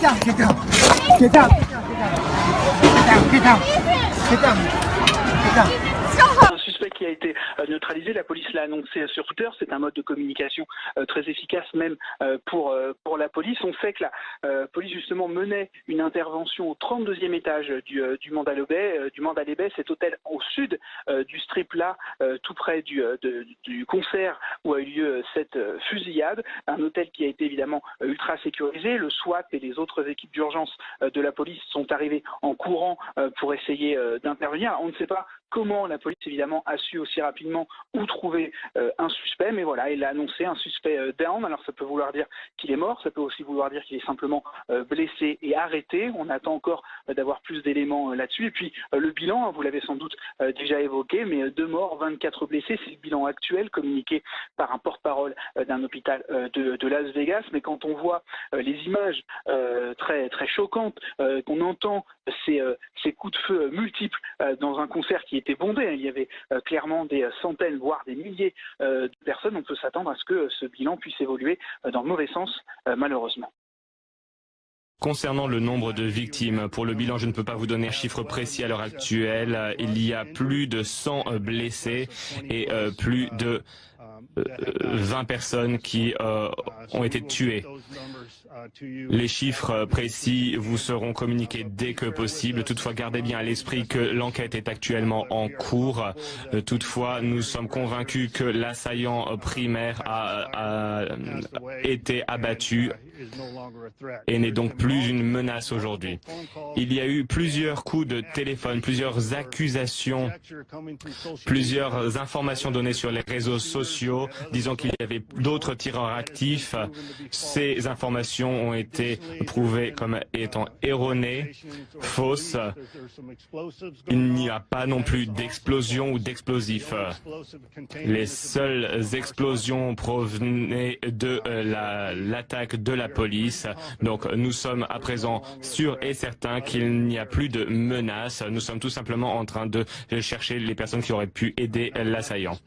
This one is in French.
down, get down, get down, get down, get down, get down. Un suspect qui a été neutralisé, la police l'a annoncé sur Twitter, c'est un mode de communication très efficace même pour la police. On sait que la police justement menait une intervention au 32e étage du Mandalay Bay, cet hôtel au sud du strip là, tout près du concert où a eu lieu cette fusillade. Un hôtel qui a été évidemment ultra sécurisé. Le SWAT et les autres équipes d'urgence de la police sont arrivés en courant pour essayer d'intervenir. On ne sait pas comment la police évidemment a su aussi rapidement où trouver un suspect, mais voilà, il a annoncé un suspect down. Alors ça peut vouloir dire qu'il est mort, ça peut aussi vouloir dire qu'il est simplement blessé et arrêté. On attend encore d'avoir plus d'éléments là-dessus. Et puis le bilan, vous l'avez sans doute déjà évoqué, mais 2 morts, 24 blessés, c'est le bilan actuel communiqué par un porte-parole d'un hôpital de Las Vegas. Mais quand on voit les images très très choquantes, qu'on entend ces coups de feu multiples dans un concert qui était bondé, il y avait clairement des centaines, voire des milliers de personnes, on peut s'attendre à ce que ce bilan puisse évoluer dans le mauvais sens, malheureusement. Concernant le nombre de victimes, pour le bilan, je ne peux pas vous donner un chiffre précis à l'heure actuelle. Il y a plus de 100 blessés et plus de 20 personnes qui ont été tuées. Les chiffres précis vous seront communiqués dès que possible. Toutefois, gardez bien à l'esprit que l'enquête est actuellement en cours. Toutefois, nous sommes convaincus que l'assaillant primaire a été abattu et n'est donc plus une menace aujourd'hui. Il y a eu plusieurs coups de téléphone, plusieurs accusations, plusieurs informations données sur les réseaux sociaux, disant qu'il y avait d'autres tireurs actifs. Ces informations ont été prouvées comme étant erronées, fausses. Il n'y a pas non plus d'explosion ou d'explosifs. Les seules explosions provenaient de l'attaque de la police. Donc nous sommes à présent sûrs et certains qu'il n'y a plus de menaces. Nous sommes tout simplement en train de chercher les personnes qui auraient pu aider l'assaillant.